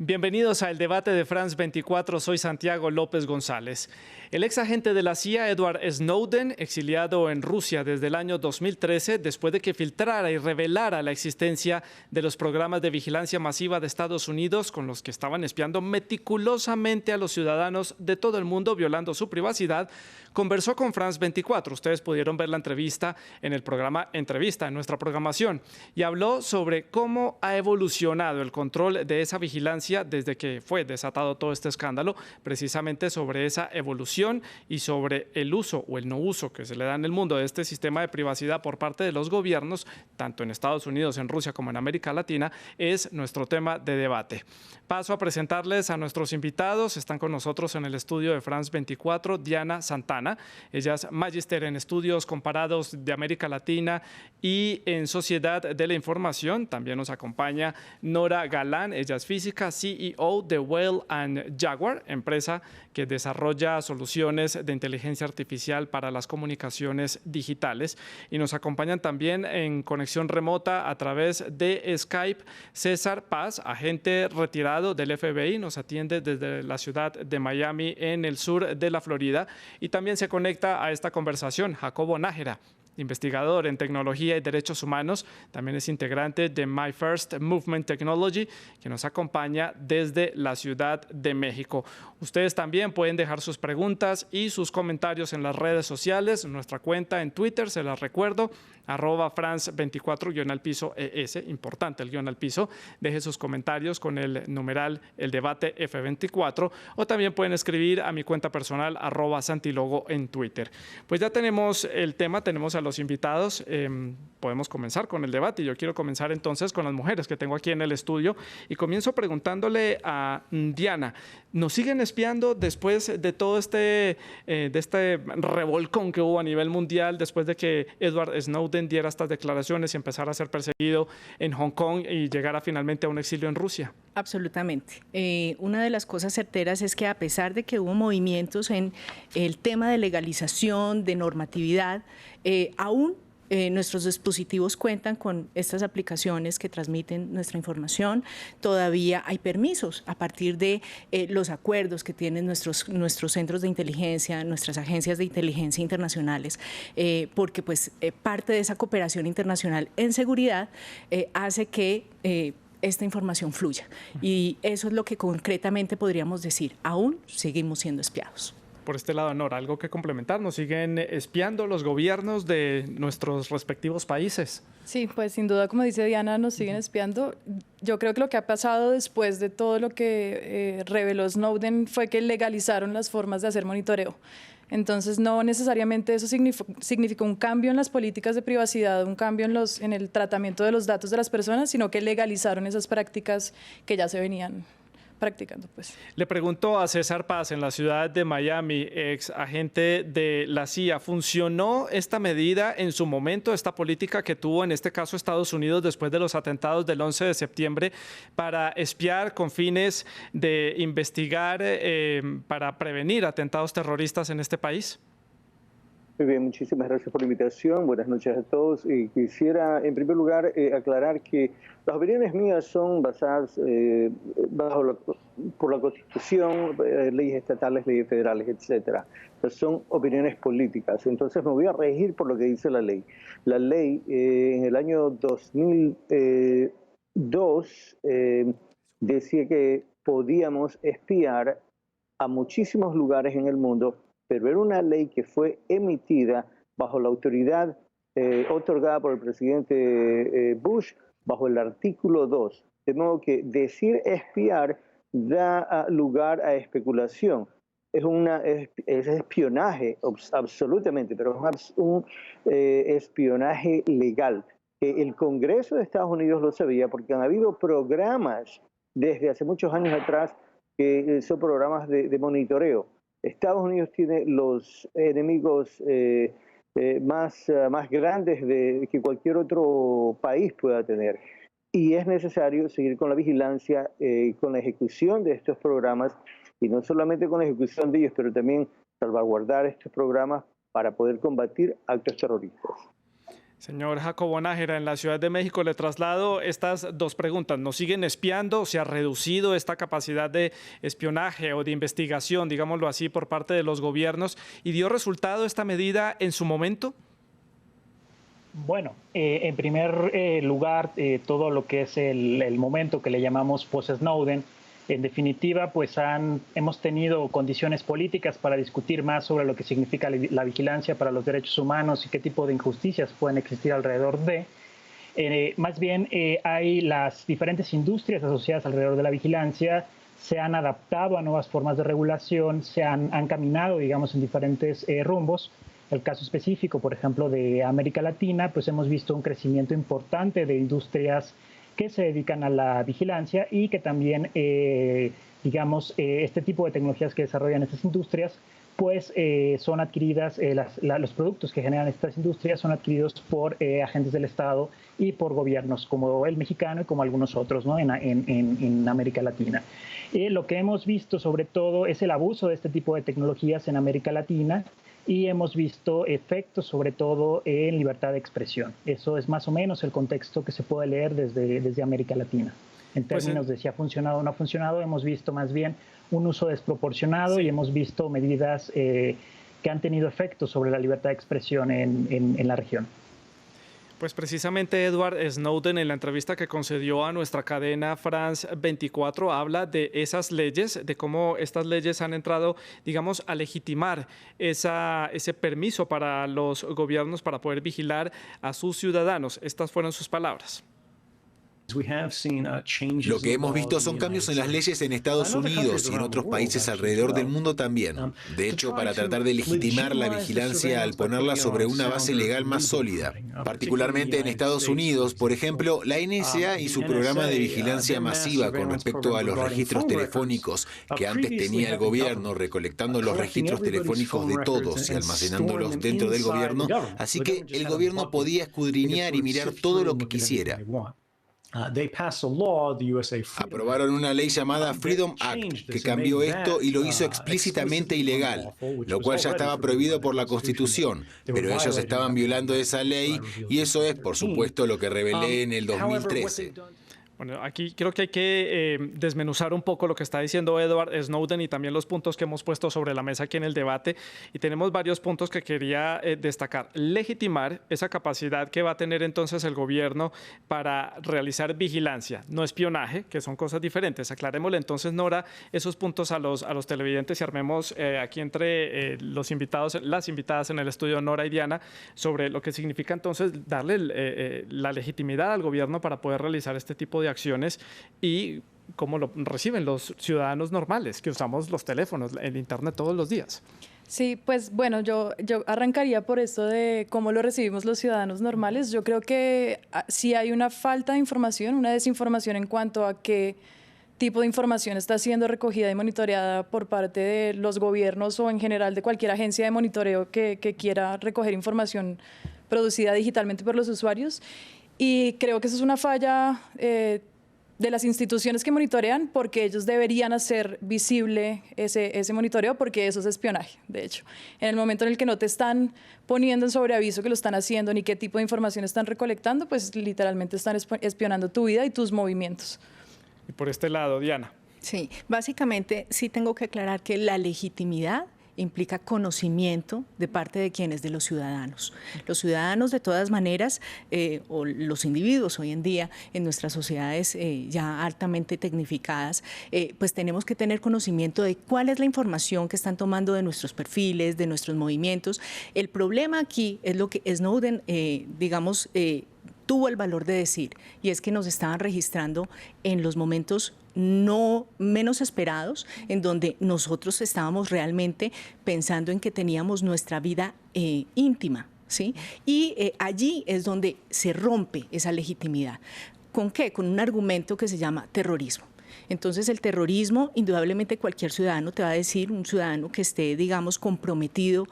Bienvenidos a El Debate de France 24, soy Santiago López González. El ex agente de la CIA, Edward Snowden, exiliado en Rusia desde el año 2013, después de que filtrara y revelara la existencia de los programas de vigilancia masiva de Estados Unidos con los que estaban espiando meticulosamente a los ciudadanos de todo el mundo, violando su privacidad, conversó con France 24. Ustedes pudieron ver la entrevista en el programa Entrevista, en nuestra programación, y habló sobre cómo ha evolucionado el control de esa vigilancia desde que fue desatado todo este escándalo, precisamente sobre esa evolución y sobre el uso o el no uso que se le da en el mundo de este sistema de privacidad por parte de los gobiernos, tanto en Estados Unidos, en Rusia como en América Latina, es nuestro tema de debate. Paso a presentarles a nuestros invitados. Están con nosotros en el estudio de France 24, Diana Santana. Ella es magíster en estudios comparados de América Latina y en sociedad de la información. También nos acompaña Nora Galán. Ella es física, CEO de Whale and Jaguar, empresa que desarrolla soluciones de inteligencia artificial para las comunicaciones digitales. Y nos acompañan también en conexión remota a través de Skype César Paz, agente retirado del FBI, nos atiende desde la ciudad de Miami en el sur de la Florida. Y también se conecta a esta conversación Jacobo Nájera, investigador en tecnología y derechos humanos, también es integrante de My First Movement Technology, que nos acompaña desde la Ciudad de México. Ustedes también pueden dejar sus preguntas y sus comentarios en las redes sociales, nuestra cuenta en Twitter, se las recuerdo, @France24_ES, importante el guión al piso, deje sus comentarios con el numeral El Debate F24, o también pueden escribir a mi cuenta personal @Santilogo en Twitter. Pues ya tenemos el tema, tenemos a los invitados, podemos comenzar con el debate. Yo quiero comenzar entonces con las mujeres que tengo aquí en el estudio y comienzo preguntándole a Diana, ¿nos siguen espiando después de todo de este revolcón que hubo a nivel mundial después de que Edward Snowden diera estas declaraciones y empezara a ser perseguido en Hong Kong y llegara finalmente a un exilio en Rusia? Absolutamente. Una de las cosas certeras es que a pesar de que hubo movimientos en el tema de legalización, de normatividad, aún nuestros dispositivos cuentan con estas aplicaciones que transmiten nuestra información. Todavía hay permisos a partir de los acuerdos que tienen nuestros centros de inteligencia, nuestras agencias de inteligencia internacionales, porque pues parte de esa cooperación internacional en seguridad hace que esta información fluya. Y eso es lo que concretamente podríamos decir. Aún seguimos siendo espiados. Por este lado, Nora, ¿algo que complementar? ¿Nos siguen espiando los gobiernos de nuestros respectivos países? Sí, pues sin duda, como dice Diana, nos siguen espiando. Yo creo que lo que ha pasado después de todo lo que reveló Snowden fue que legalizaron las formas de hacer monitoreo. Entonces, no necesariamente eso significó un cambio en las políticas de privacidad, un cambio en el tratamiento de los datos de las personas, sino que legalizaron esas prácticas que ya se venían practicando, pues. Le pregunto a César Paz, en la ciudad de Miami, ex agente de la CIA, ¿funcionó esta medida en su momento, esta política que tuvo en este caso Estados Unidos después de los atentados del 11 de septiembre para espiar con fines de investigar, para prevenir atentados terroristas en este país? Muy bien, muchísimas gracias por la invitación. Buenas noches a todos. Quisiera, en primer lugar, aclarar que las opiniones mías son basadas por la Constitución, leyes estatales, leyes federales, etcétera. Son opiniones políticas. Entonces me voy a regir por lo que dice la ley. La ley en el año 2002 decía que podíamos espiar a muchísimos lugares en el mundo, pero era una ley que fue emitida bajo la autoridad otorgada por el presidente Bush, bajo el artículo 2. De modo que decir espiar da lugar a especulación. Es espionaje, absolutamente, pero es un espionaje legal. El Congreso de Estados Unidos lo sabía porque han habido programas desde hace muchos años atrás que son programas de monitoreo. Estados Unidos tiene los enemigos más grandes que cualquier otro país pueda tener. Y es necesario seguir con la vigilancia, con la ejecución de estos programas, y no solamente con la ejecución de ellos, pero también salvaguardar estos programas para poder combatir actos terroristas. Señor Jacobo Nájera, en la Ciudad de México le traslado estas dos preguntas. ¿Nos siguen espiando? ¿Se ha reducido esta capacidad de espionaje o de investigación, digámoslo así, por parte de los gobiernos? ¿Y dio resultado esta medida en su momento? Bueno, en primer lugar, todo lo que es el momento que le llamamos post-Snowden, en definitiva, pues hemos tenido condiciones políticas para discutir más sobre lo que significa la vigilancia para los derechos humanos y qué tipo de injusticias pueden existir alrededor de. Más bien, hay las diferentes industrias asociadas alrededor de la vigilancia, se han adaptado a nuevas formas de regulación, han caminado, digamos, en diferentes rumbos. El caso específico, por ejemplo, de América Latina, pues hemos visto un crecimiento importante de industrias que se dedican a la vigilancia y que también, digamos, este tipo de tecnologías que desarrollan estas industrias, pues son adquiridas, los productos que generan estas industrias son adquiridos por agentes del Estado y por gobiernos como el mexicano y como algunos otros, ¿no? en América Latina. Lo que hemos visto sobre todo es el abuso de este tipo de tecnologías en América Latina, y hemos visto efectos sobre todo en libertad de expresión. Eso es más o menos el contexto que se puede leer desde América Latina. En términos de si ha funcionado o no ha funcionado, hemos visto más bien un uso desproporcionado, sí, y hemos visto medidas que han tenido efectos sobre la libertad de expresión en la región. Pues precisamente Edward Snowden, en la entrevista que concedió a nuestra cadena France 24, habla de esas leyes, de cómo estas leyes han entrado, digamos, a legitimar ese permiso para los gobiernos para poder vigilar a sus ciudadanos. Estas fueron sus palabras. Lo que hemos visto son cambios en las leyes en Estados Unidos y en otros países alrededor del mundo también. De hecho, para tratar de legitimar la vigilancia al ponerla sobre una base legal más sólida. Particularmente en Estados Unidos, por ejemplo, la NSA y su programa de vigilancia masiva con respecto a los registros telefónicos que antes tenía el gobierno, recolectando los registros telefónicos de todos y almacenándolos dentro del gobierno, así que el gobierno podía escudriñar y mirar todo lo que quisiera. Aprobaron una ley llamada Freedom Act que cambió esto y lo hizo explícitamente ilegal, lo cual ya estaba prohibido por la Constitución, pero ellos estaban violando esa ley y eso es, por supuesto, lo que revelé en el 2013. Bueno, aquí creo que hay que desmenuzar un poco lo que está diciendo Edward Snowden y también los puntos que hemos puesto sobre la mesa aquí en el debate. Y tenemos varios puntos que quería destacar. Legitimar esa capacidad que va a tener entonces el gobierno para realizar vigilancia, no espionaje, que son cosas diferentes. Aclarémosle entonces, Nora, esos puntos a los televidentes y armemos aquí entre los invitados, las invitadas en el estudio, Nora y Diana, sobre lo que significa entonces darle la legitimidad al gobierno para poder realizar este tipo de acciones y cómo lo reciben los ciudadanos normales que usamos los teléfonos, el internet todos los días. Sí, pues bueno, yo arrancaría por esto de cómo lo recibimos los ciudadanos normales. Yo creo que sí hay una falta de información, una desinformación en cuanto a qué tipo de información está siendo recogida y monitoreada por parte de los gobiernos o en general de cualquier agencia de monitoreo que quiera recoger información producida digitalmente por los usuarios. Y creo que eso es una falla de las instituciones que monitorean, porque ellos deberían hacer visible ese monitoreo, porque eso es espionaje, de hecho. En el momento en el que no te están poniendo en sobreaviso que lo están haciendo ni qué tipo de información están recolectando, pues literalmente están espionando tu vida y tus movimientos. Y por este lado, Diana. Sí, básicamente sí tengo que aclarar que la legitimidad implica conocimiento de parte de quienes, de los ciudadanos. Los ciudadanos, de todas maneras, o los individuos hoy en día en nuestras sociedades ya altamente tecnificadas, pues tenemos que tener conocimiento de cuál es la información que están tomando de nuestros perfiles, de nuestros movimientos. El problema aquí es lo que Snowden, digamos, tuvo el valor de decir, y es que nos estaban registrando en los momentos no menos esperados, en donde nosotros estábamos realmente pensando en que teníamos nuestra vida íntima, ¿sí? Y allí es donde se rompe esa legitimidad. ¿Con qué? Con un argumento que se llama terrorismo. Entonces, el terrorismo, indudablemente cualquier ciudadano te va a decir, un ciudadano que esté, digamos, comprometido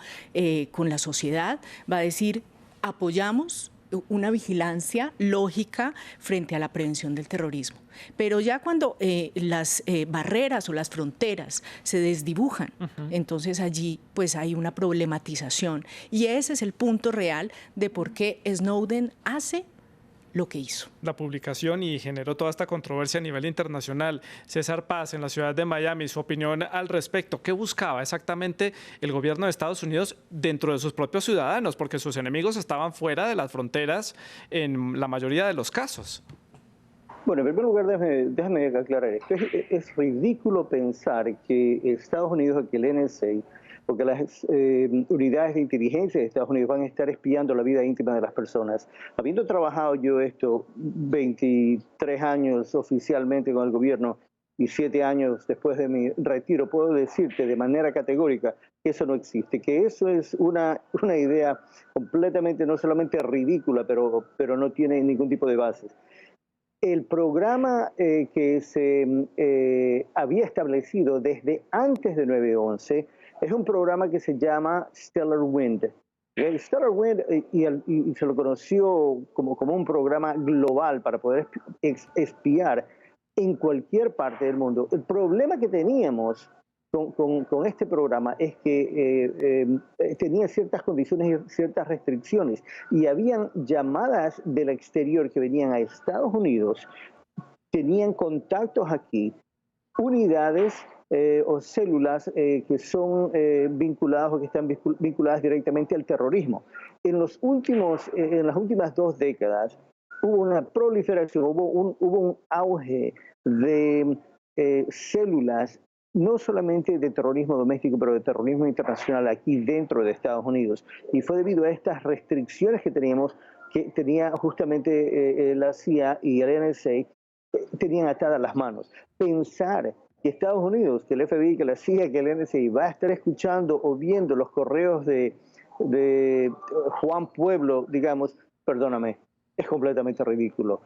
con la sociedad, va a decir, apoyamos una vigilancia lógica frente a la prevención del terrorismo. Pero ya cuando las barreras o las fronteras se desdibujan, entonces allí pues hay una problematización. Y ese es el punto real de por qué Snowden hace lo que hizo. La publicación y generó toda esta controversia a nivel internacional. César Paz, en la ciudad de Miami, su opinión al respecto. ¿Qué buscaba exactamente el gobierno de Estados Unidos dentro de sus propios ciudadanos? Porque sus enemigos estaban fuera de las fronteras en la mayoría de los casos. Bueno, en primer lugar, déjame aclarar esto. Es ridículo pensar que Estados Unidos, que el NSA, porque las unidades de inteligencia de Estados Unidos van a estar espiando la vida íntima de las personas. Habiendo trabajado yo esto 23 años oficialmente con el gobierno y 7 años después de mi retiro, puedo decirte de manera categórica que eso no existe, que eso es una idea completamente, no solamente ridícula, pero no tiene ningún tipo de bases. El programa que se había establecido desde antes de 9/11 es un programa que se llama Stellar Wind. Stellar Wind y se lo conoció como un programa global para poder espiar en cualquier parte del mundo. El problema que teníamos con este programa es que tenía ciertas condiciones y ciertas restricciones, y habían llamadas del exterior que venían a Estados Unidos, tenían contactos aquí, unidades o células que son vinculadas o que están vinculadas directamente al terrorismo. En las últimas 2 décadas hubo una proliferación, hubo un auge de células, no solamente de terrorismo doméstico, pero de terrorismo internacional aquí dentro de Estados Unidos. Y fue debido a estas restricciones que teníamos, que tenía justamente la CIA y el NSA, tenían atadas las manos. Pensar que Estados Unidos, que el FBI, que la CIA, que el NSA va a estar escuchando o viendo los correos de Juan Pueblo, digamos, perdóname, es completamente ridículo.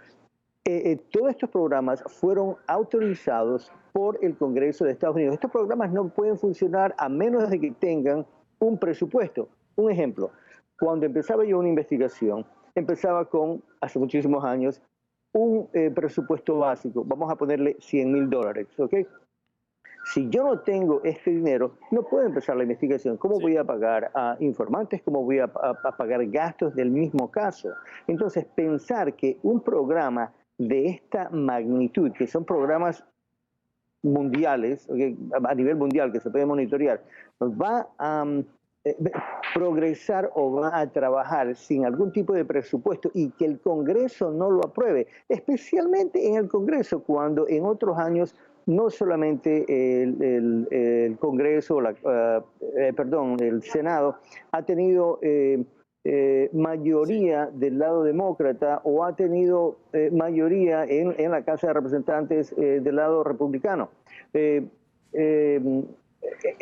Todos estos programas fueron autorizados por el Congreso de Estados Unidos. Estos programas no pueden funcionar a menos de que tengan un presupuesto. Un ejemplo, cuando empezaba yo una investigación, empezaba con, hace muchísimos años, un presupuesto básico. Vamos a ponerle $100,000, ¿ok? Si yo no tengo este dinero, no puedo empezar la investigación. ¿Cómo voy a pagar a informantes? ¿Cómo voy a pagar gastos del mismo caso? Entonces, pensar que un programa de esta magnitud, que son programas mundiales, ¿okay?, a nivel mundial, que se puede monitorear, va a progresar o va a trabajar sin algún tipo de presupuesto y que el Congreso no lo apruebe, especialmente en el Congreso, cuando en otros años no solamente el Congreso, el Senado ha tenido mayoría del lado demócrata o ha tenido mayoría en la Casa de Representantes del lado republicano.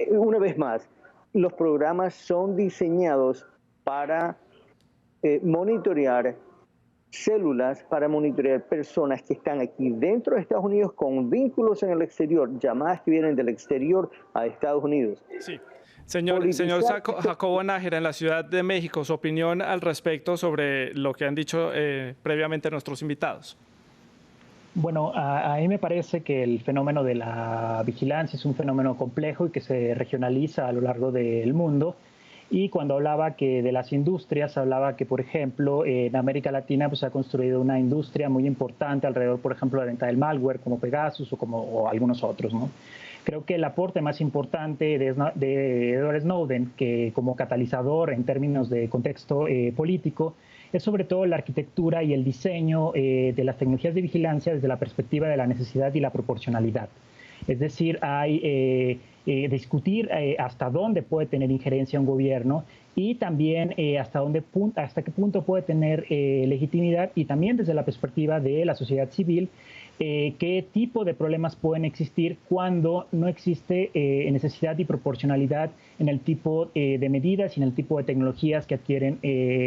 Una vez más, los programas son diseñados para monitorear células, para monitorear personas que están aquí dentro de Estados Unidos con vínculos en el exterior, llamadas que vienen del exterior a Estados Unidos. Sí. Señor Jacobo Nájera, en la Ciudad de México, su opinión al respecto sobre lo que han dicho previamente nuestros invitados. Bueno, a mí me parece que el fenómeno de la vigilancia es un fenómeno complejo y que se regionaliza a lo largo del mundo. Y cuando hablaba que de las industrias, hablaba que, por ejemplo, en América Latina pues, se ha construido una industria muy importante alrededor, por ejemplo, de la venta del malware, como Pegasus o algunos otros, ¿no? Creo que el aporte más importante de Edward Snowden, que como catalizador en términos de contexto político, es sobre todo la arquitectura y el diseño de las tecnologías de vigilancia desde la perspectiva de la necesidad y la proporcionalidad. Es decir, hay discutir hasta dónde puede tener injerencia un gobierno y también hasta qué punto puede tener legitimidad, y también desde la perspectiva de la sociedad civil, qué tipo de problemas pueden existir cuando no existe necesidad y proporcionalidad en el tipo de medidas y en el tipo de tecnologías que adquieren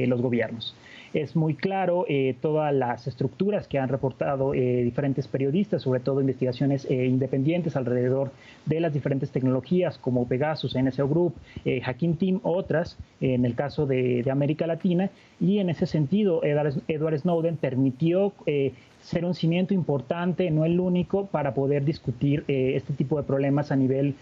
los gobiernos. es muy claro. Todas las estructuras que han reportado diferentes periodistas, sobre todo investigaciones independientes alrededor de las diferentes tecnologías como Pegasus, NSO Group, Hacking Team, otras, en el caso de América Latina, y en ese sentido Edward Snowden permitió ser un cimiento importante, no el único, para poder discutir este tipo de problemas a nivel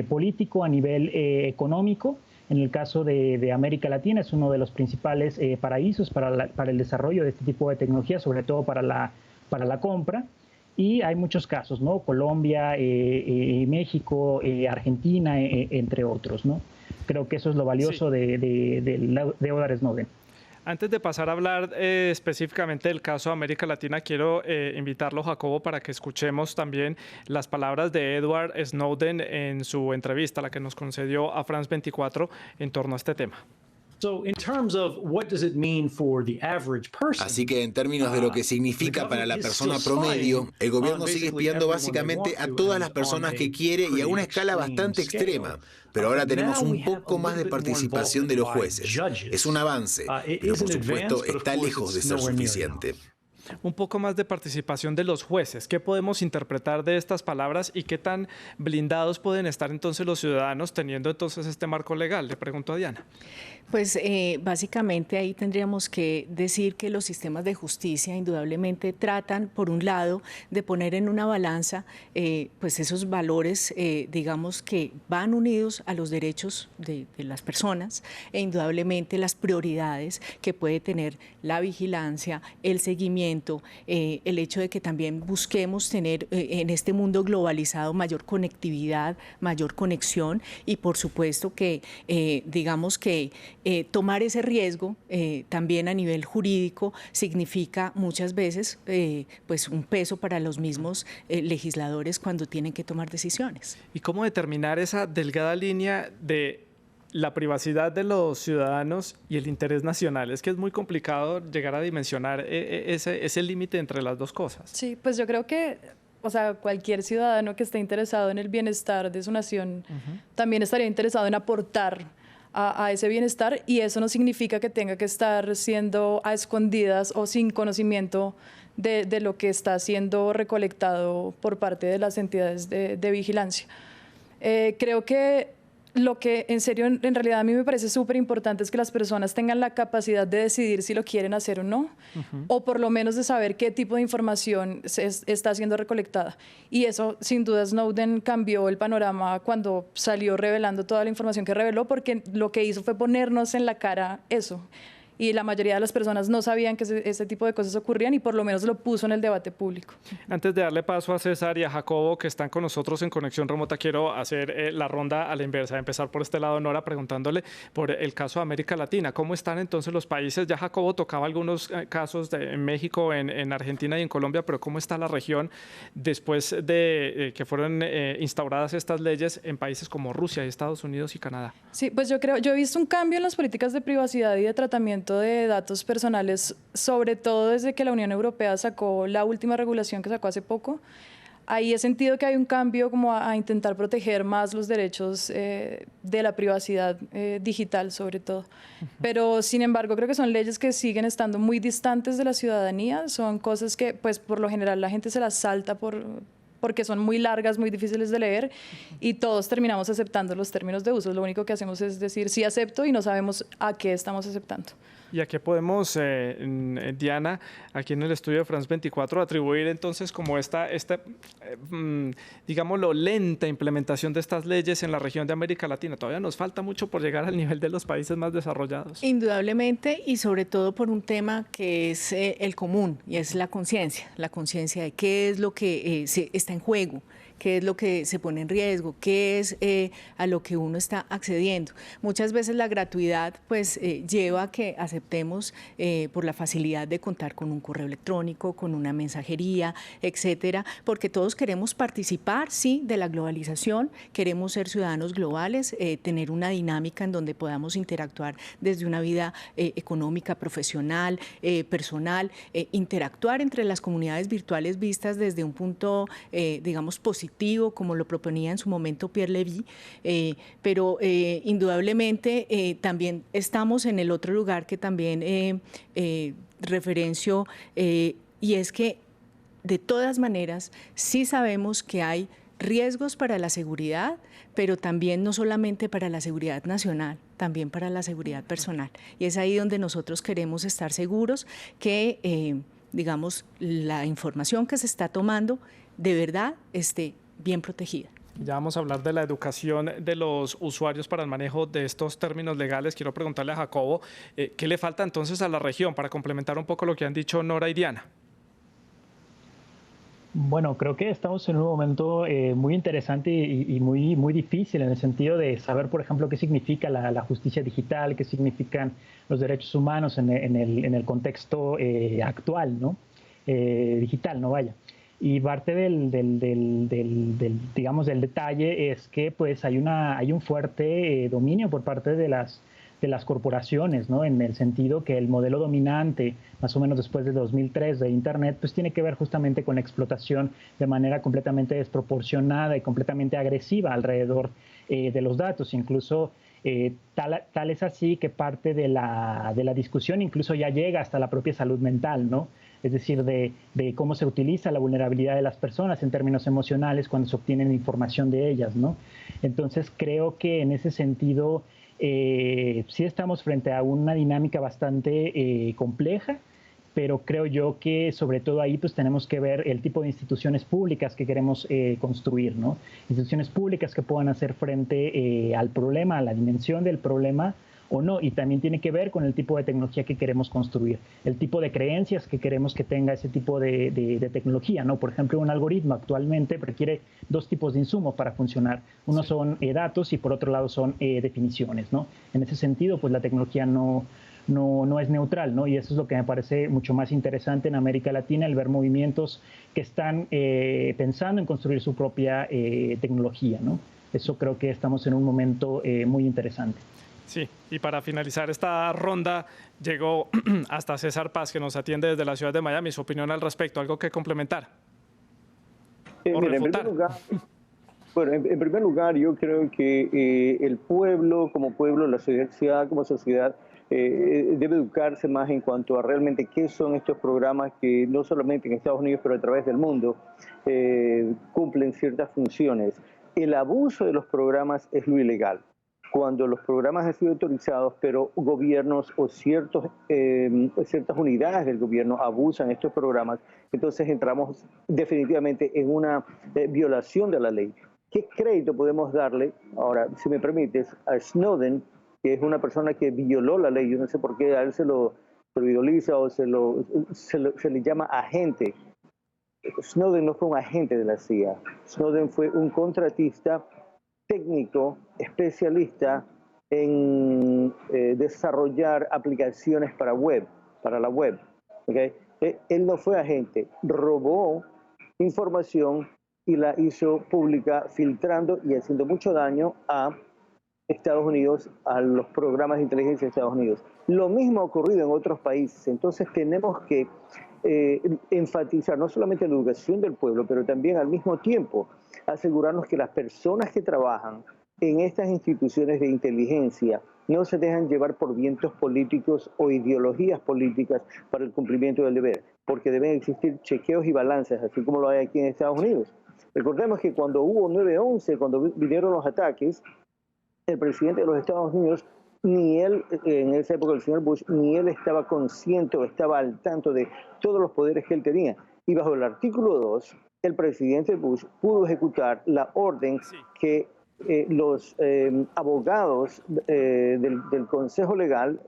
político, a nivel económico. En el caso de América Latina es uno de los principales paraísos para el desarrollo de este tipo de tecnología, sobre todo para la compra. Y hay muchos casos, ¿no? Colombia, México, Argentina, entre otros, ¿no? Creo que eso es lo valioso de Edward Snowden. Antes de pasar a hablar específicamente del caso de América Latina, quiero invitarlo, Jacobo, para que escuchemos también las palabras de Edward Snowden en su entrevista, la que nos concedió a France 24 en torno a este tema. Así que en términos de lo que significa para la persona promedio, el gobierno sigue espiando básicamente a todas las personas que quiere y a una escala bastante extrema. Pero ahora tenemos un poco más de participación de los jueces. Es un avance, pero por supuesto está lejos de ser suficiente. Un poco más de participación de los jueces. ¿Qué podemos interpretar de estas palabras y qué tan blindados pueden estar entonces los ciudadanos teniendo entonces este marco legal? Le pregunto a Diana. Pues básicamente ahí tendríamos que decir que los sistemas de justicia indudablemente tratan, por un lado, de poner en una balanza pues esos valores, digamos, que van unidos a los derechos de las personas e indudablemente las prioridades que puede tener la vigilancia, el seguimiento, el hecho de que también busquemos tener en este mundo globalizado mayor conectividad, mayor conexión y por supuesto que digamos que tomar ese riesgo también a nivel jurídico significa muchas veces pues un peso para los mismos legisladores cuando tienen que tomar decisiones. ¿Y cómo determinar esa delgada línea de la privacidad de los ciudadanos y el interés nacional? Es que es muy complicado llegar a dimensionar ese límite entre las dos cosas. Sí, pues yo creo que cualquier ciudadano que esté interesado en el bienestar de su nación también estaría interesado en aportar a ese bienestar, y eso no significa que tenga que estar siendo a escondidas o sin conocimiento de lo que está siendo recolectado por parte de las entidades de vigilancia. Creo que lo que en serio, en realidad a mí me parece súper importante es que las personas tengan la capacidad de decidir si lo quieren hacer o no, o por lo menos de saber qué tipo de información está siendo recolectada. Y eso, sin duda, Snowden cambió el panorama cuando salió revelando toda la información que reveló, porque lo que hizo fue ponernos en la cara eso. Y la mayoría de las personas no sabían que ese tipo de cosas ocurrían y por lo menos lo puso en el debate público. Antes de darle paso a César y a Jacobo, que están con nosotros en conexión remota, quiero hacer la ronda a la inversa, empezar por este lado, Nora, preguntándole por el caso de América Latina. ¿Cómo están entonces los países? Ya Jacobo tocaba algunos casos en México, en Argentina y en Colombia, pero ¿cómo está la región después de que fueron instauradas estas leyes en países como Rusia, Estados Unidos y Canadá? Sí, pues yo he visto un cambio en las políticas de privacidad y de tratamiento de datos personales, sobre todo desde que la Unión Europea sacó la última regulación que sacó hace poco. Ahí he sentido que hay un cambio como a intentar proteger más los derechos de la privacidad digital, sobre todo. Pero, sin embargo, creo que son leyes que siguen estando muy distantes de la ciudadanía. Son cosas que, pues, por lo general la gente se las salta porque son muy largas, muy difíciles de leer, y todos terminamos aceptando los términos de uso. Lo único que hacemos es decir sí acepto y no sabemos a qué estamos aceptando. ¿Y a qué podemos, Diana, aquí en el estudio de France 24, atribuir entonces como esta digámoslo, lenta implementación de estas leyes en la región de América Latina? Todavía nos falta mucho por llegar al nivel de los países más desarrollados. Indudablemente, y sobre todo por un tema que es el común, y es la conciencia de qué es lo que está en juego, qué es lo que se pone en riesgo, qué es a lo que uno está accediendo. Muchas veces la gratuidad pues lleva a que aceptemos por la facilidad de contar con un correo electrónico, con una mensajería, etcétera, porque todos queremos participar, sí, de la globalización, queremos ser ciudadanos globales, tener una dinámica en donde podamos interactuar desde una vida económica, profesional, personal, interactuar entre las comunidades virtuales vistas desde un punto, digamos, positivo dispositivo, como lo proponía en su momento Pierre Levy, pero indudablemente también estamos en el otro lugar que también referencio, y es que de todas maneras sí sabemos que hay riesgos para la seguridad, pero también no solamente para la seguridad nacional, también para la seguridad personal. Y es ahí donde nosotros queremos estar seguros que, digamos, la información que se está tomando de verdad esté bien protegida. Ya vamos a hablar de la educación de los usuarios para el manejo de estos términos legales. Quiero preguntarle a Jacobo, ¿qué le falta entonces a la región para complementar un poco lo que han dicho Nora y Diana? Bueno, creo que estamos en un momento muy interesante y muy difícil en el sentido de saber, por ejemplo, qué significa la justicia digital, qué significan los derechos humanos en el contexto actual, ¿no? Digital, ¿no? Vaya. Y parte digamos, del detalle es que pues hay un fuerte dominio por parte de las corporaciones, ¿no? En el sentido que el modelo dominante, más o menos después de 2003 de Internet, pues tiene que ver justamente con la explotación de manera completamente desproporcionada y completamente agresiva alrededor de los datos. Incluso tal es así que parte de la discusión incluso ya llega hasta la propia salud mental, ¿no? Es decir, de cómo se utiliza la vulnerabilidad de las personas en términos emocionales cuando se obtiene información de ellas, ¿no? Entonces creo que en ese sentido sí estamos frente a una dinámica bastante compleja, pero creo yo que sobre todo ahí pues tenemos que ver el tipo de instituciones públicas que queremos construir, ¿no? Instituciones públicas que puedan hacer frente al problema, a la dimensión del problema o no, y también tiene que ver con el tipo de tecnología que queremos construir, el tipo de creencias que queremos que tenga ese tipo de tecnología, ¿no? Por ejemplo, un algoritmo actualmente requiere dos tipos de insumos para funcionar. Uno son datos y por otro lado son definiciones, ¿no? En ese sentido, pues la tecnología no es neutral, ¿no? Y eso es lo que me parece mucho más interesante en América Latina, el ver movimientos que están pensando en construir su propia tecnología, ¿no? Eso creo que estamos en un momento muy interesante. Sí, y para finalizar esta ronda, llegó hasta César Paz, que nos atiende desde la ciudad de Miami. Su opinión al respecto, ¿algo que complementar? Mira, en primer lugar, yo creo que el pueblo como pueblo, la sociedad como sociedad, debe educarse más en cuanto a realmente qué son estos programas que no solamente en Estados Unidos, pero a través del mundo, cumplen ciertas funciones. El abuso de los programas es lo ilegal. Cuando los programas han sido autorizados, pero gobiernos o ciertas unidades del gobierno abusan estos programas, entonces entramos definitivamente en una violación de la ley. ¿Qué crédito podemos darle, ahora, si me permites, a Snowden, que es una persona que violó la ley? Yo no sé por qué a él se lo idoliza o se le llama agente. Snowden no fue un agente de la CIA. Snowden fue un contratista técnico, especialista en desarrollar aplicaciones para la web. ¿Okay? Él no fue agente, robó información y la hizo pública, filtrando y haciendo mucho daño a Estados Unidos, a los programas de inteligencia de Estados Unidos. Lo mismo ha ocurrido en otros países. Entonces tenemos que enfatizar no solamente la educación del pueblo, pero también al mismo tiempo asegurarnos que las personas que trabajan en estas instituciones de inteligencia no se dejan llevar por vientos políticos o ideologías políticas para el cumplimiento del deber, porque deben existir chequeos y balances, así como lo hay aquí en Estados Unidos. Recordemos que cuando hubo 9/11, cuando vinieron los ataques, el presidente de los Estados Unidos, ni él, en esa época el señor Bush, ni él estaba consciente o estaba al tanto de todos los poderes que él tenía. Y bajo el artículo 2, el presidente Bush pudo ejecutar la orden que los abogados del Consejo Legal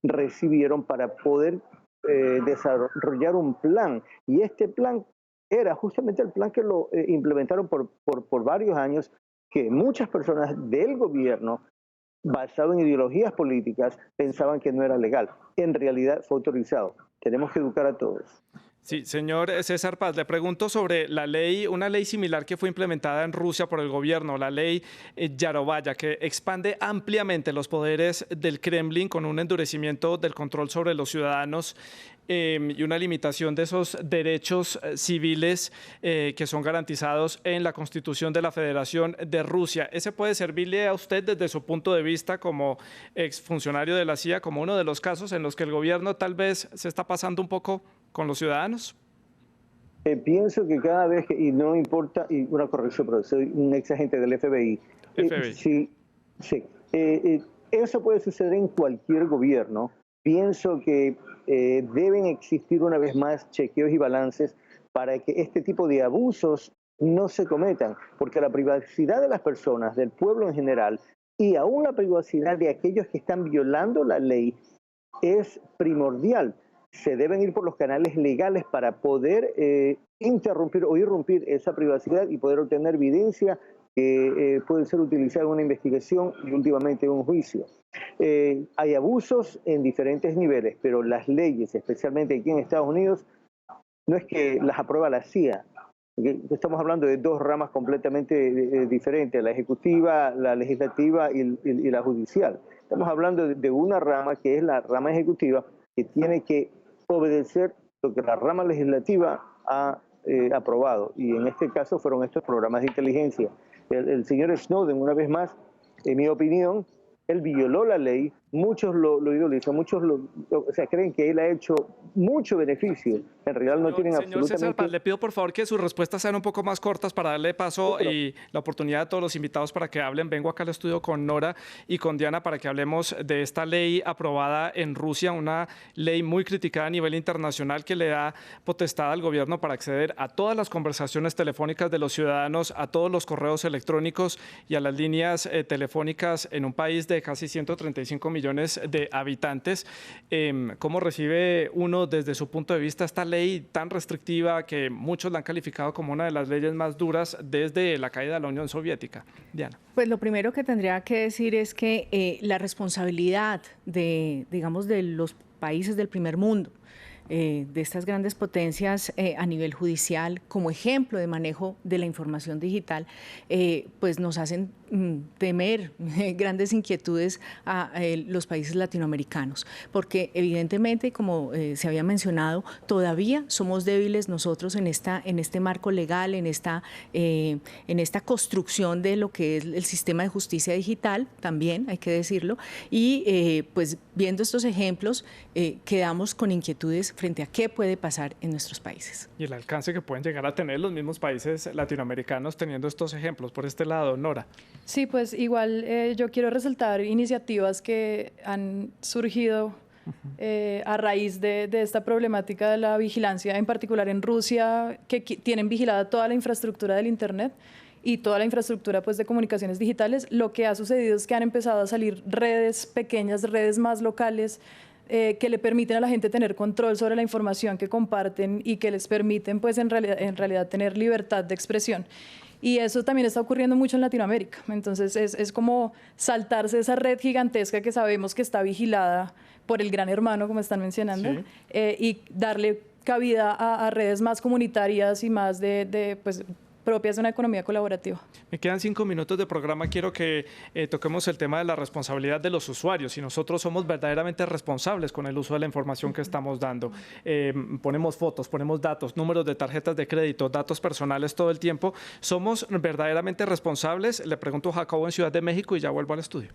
recibieron para poder desarrollar un plan. Y este plan era justamente el plan que lo implementaron por varios años, que muchas personas del gobierno, basado en ideologías políticas, pensaban que no era legal. En realidad fue autorizado. Tenemos que educar a todos. Sí, señor César Paz, le pregunto sobre la ley, una ley similar que fue implementada en Rusia por el gobierno, la ley Yarovaya, que expande ampliamente los poderes del Kremlin con un endurecimiento del control sobre los ciudadanos y una limitación de esos derechos civiles que son garantizados en la Constitución de la Federación de Rusia. ¿Ese puede servirle a usted desde su punto de vista como exfuncionario de la CIA como uno de los casos en los que el gobierno tal vez se está pasando un poco con los ciudadanos? Pienso que cada vez, y no importa, y una corrección, pero soy un ex agente del FBI. Sí. Eso puede suceder en cualquier gobierno. Pienso que deben existir una vez más chequeos y balances para que este tipo de abusos no se cometan, porque la privacidad de las personas, del pueblo en general, y aún la privacidad de aquellos que están violando la ley es primordial. Se deben ir por los canales legales para poder interrumpir o irrumpir esa privacidad y poder obtener evidencia que puede ser utilizada en una investigación y últimamente en un juicio. Hay abusos en diferentes niveles, pero las leyes, especialmente aquí en Estados Unidos, no es que las aprueba la CIA. Estamos hablando de dos ramas completamente diferentes, la ejecutiva, la legislativa y la judicial. Estamos hablando de una rama que es la rama ejecutiva, que tiene que obedecer lo que la rama legislativa ha aprobado. Y en este caso fueron estos programas de inteligencia. El señor Snowden, una vez más, en mi opinión, él violó la ley, muchos lo idolizan, muchos creen que él ha hecho mucho beneficio. En realidad no tienen absolutamente... Señor César Paz, le pido por favor que sus respuestas sean un poco más cortas para darle paso y la oportunidad a todos los invitados para que hablen. Vengo acá al estudio con Nora y con Diana para que hablemos de esta ley aprobada en Rusia, una ley muy criticada a nivel internacional que le da potestad al gobierno para acceder a todas las conversaciones telefónicas de los ciudadanos, a todos los correos electrónicos y a las líneas telefónicas en un país de casi 135 millones de habitantes. ¿Cómo recibe uno desde su punto de vista esta ley tan restrictiva que muchos la han calificado como una de las leyes más duras desde la caída de la Unión Soviética? Diana. Pues lo primero que tendría que decir es que la responsabilidad de los países del primer mundo, de estas grandes potencias a nivel judicial, como ejemplo de manejo de la información digital, pues nos hacen temer grandes inquietudes a los países latinoamericanos, porque evidentemente, como se había mencionado, todavía somos débiles nosotros en este marco legal, en esta construcción de lo que es el sistema de justicia digital, también hay que decirlo, y pues viendo estos ejemplos quedamos con inquietudes frente a qué puede pasar en nuestros países. Y el alcance que pueden llegar a tener los mismos países latinoamericanos teniendo estos ejemplos. Por este lado, Nora. Sí, pues igual yo quiero resaltar iniciativas que han surgido a raíz de esta problemática de la vigilancia, en particular en Rusia, que tienen vigilada toda la infraestructura del Internet y toda la infraestructura pues, de comunicaciones digitales. Lo que ha sucedido es que han empezado a salir redes pequeñas, redes más locales, que le permiten a la gente tener control sobre la información que comparten y que les permiten pues, en realidad tener libertad de expresión. Y eso también está ocurriendo mucho en Latinoamérica. Entonces es como saltarse esa red gigantesca que sabemos que está vigilada por el gran hermano, como están mencionando, sí. Y darle cabida a redes más comunitarias y más pues, propias de una economía colaborativa. Me quedan 5 minutos de programa. Quiero que toquemos el tema de la responsabilidad de los usuarios. Si nosotros somos verdaderamente responsables con el uso de la información que estamos dando, ponemos fotos, ponemos datos, números de tarjetas de crédito, datos personales todo el tiempo, ¿somos verdaderamente responsables? Le pregunto a Jacobo en Ciudad de México y ya vuelvo al estudio.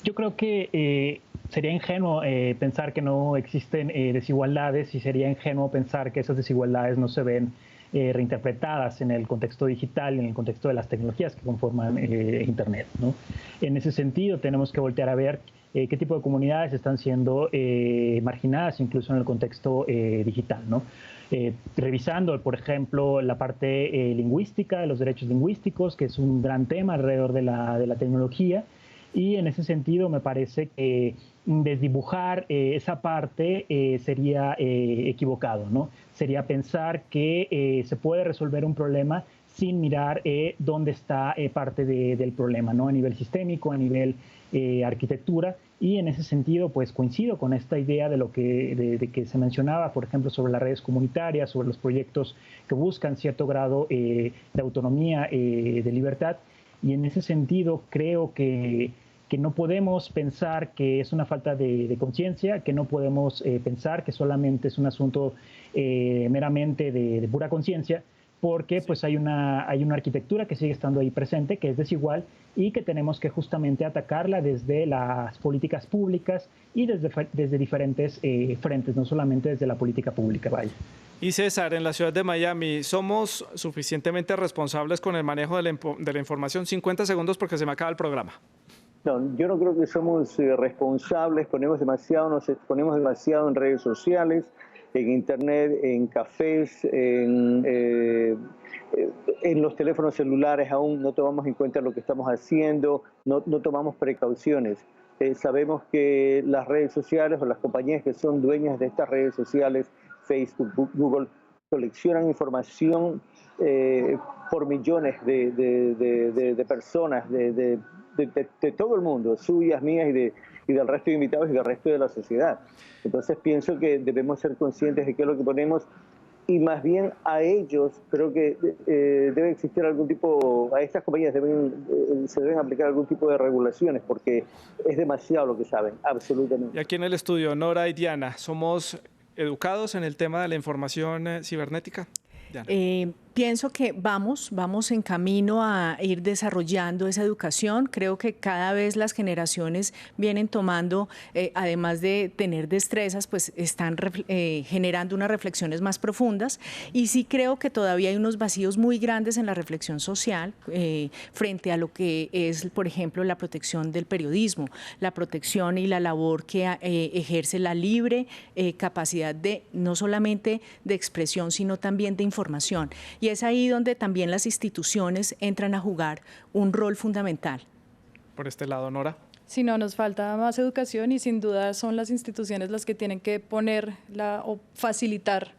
Yo creo que sería ingenuo pensar que no existen desigualdades y sería ingenuo pensar que esas desigualdades no se ven reinterpretadas en el contexto digital, en el contexto de las tecnologías que conforman Internet, ¿no? En ese sentido, tenemos que voltear a ver qué tipo de comunidades están siendo marginadas incluso en el contexto digital, ¿no? Revisando, por ejemplo, la parte lingüística, de los derechos lingüísticos, que es un gran tema alrededor de la tecnología. Y en ese sentido me parece que desdibujar esa parte sería equivocado, ¿no? Sería pensar que se puede resolver un problema sin mirar dónde está parte del problema, ¿no? A nivel sistémico, a nivel arquitectura, Y en ese sentido, pues coincido con esta idea de que se mencionaba, por ejemplo, sobre las redes comunitarias, sobre los proyectos que buscan cierto grado de autonomía, de libertad. Y en ese sentido, creo que no podemos pensar que es una falta de conciencia, que no podemos pensar que solamente es un asunto meramente de pura conciencia, porque pues hay una arquitectura que sigue estando ahí presente, que es desigual y que tenemos que justamente atacarla desde las políticas públicas y desde diferentes frentes, no solamente desde la política pública. Vaya. Y César, en la ciudad de Miami, ¿somos suficientemente responsables con el manejo de la información? 50 segundos porque se me acaba el programa. No, yo no creo que somos responsables, nos ponemos demasiado en redes sociales, en internet, en cafés, en los teléfonos celulares aún no tomamos en cuenta lo que estamos haciendo, no tomamos precauciones. Sabemos que las redes sociales o las compañías que son dueñas de estas redes sociales, Facebook, Google, coleccionan información por millones de personas, de todo el mundo, suyas, mías y del resto de invitados y del resto de la sociedad. Entonces pienso que debemos ser conscientes de qué es lo que ponemos y más bien a ellos creo que debe existir algún tipo, a estas compañías se deben aplicar algún tipo de regulaciones porque es demasiado lo que saben, absolutamente. Y aquí en el estudio, Nora y Diana, ¿somos educados en el tema de la información cibernética? Pienso que vamos en camino a ir desarrollando esa educación. Creo que cada vez las generaciones vienen tomando, además de tener destrezas, pues están generando unas reflexiones más profundas. Y sí creo que todavía hay unos vacíos muy grandes en la reflexión social frente a lo que es, por ejemplo, la protección del periodismo, la protección y la labor que ejerce la libre capacidad de no solamente de expresión, sino también de información. Y es ahí donde también las instituciones entran a jugar un rol fundamental. Por este lado, Nora. Sí, no, nos falta más educación y sin duda son las instituciones las que tienen que poner o facilitar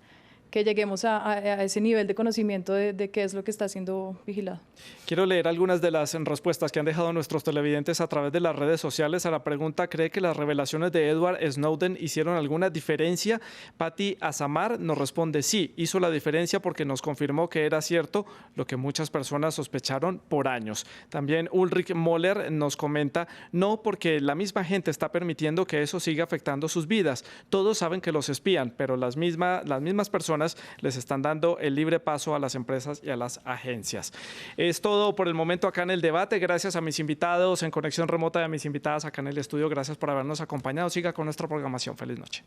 que lleguemos a ese nivel de conocimiento de qué es lo que está siendo vigilado. Quiero leer algunas de las respuestas que han dejado nuestros televidentes a través de las redes sociales a la pregunta: ¿cree que las revelaciones de Edward Snowden hicieron alguna diferencia? Patti Azamar nos responde: sí, hizo la diferencia porque nos confirmó que era cierto lo que muchas personas sospecharon por años. También Ulrich Moller nos comenta: no, porque la misma gente está permitiendo que eso siga afectando sus vidas. Todos saben que los espían, pero las mismas personas les están dando el libre paso a las empresas y a las agencias. Es todo por el momento acá en el debate. Gracias a mis invitados en conexión remota y a mis invitadas acá en el estudio. Gracias por habernos acompañado. Siga con nuestra programación. Feliz noche.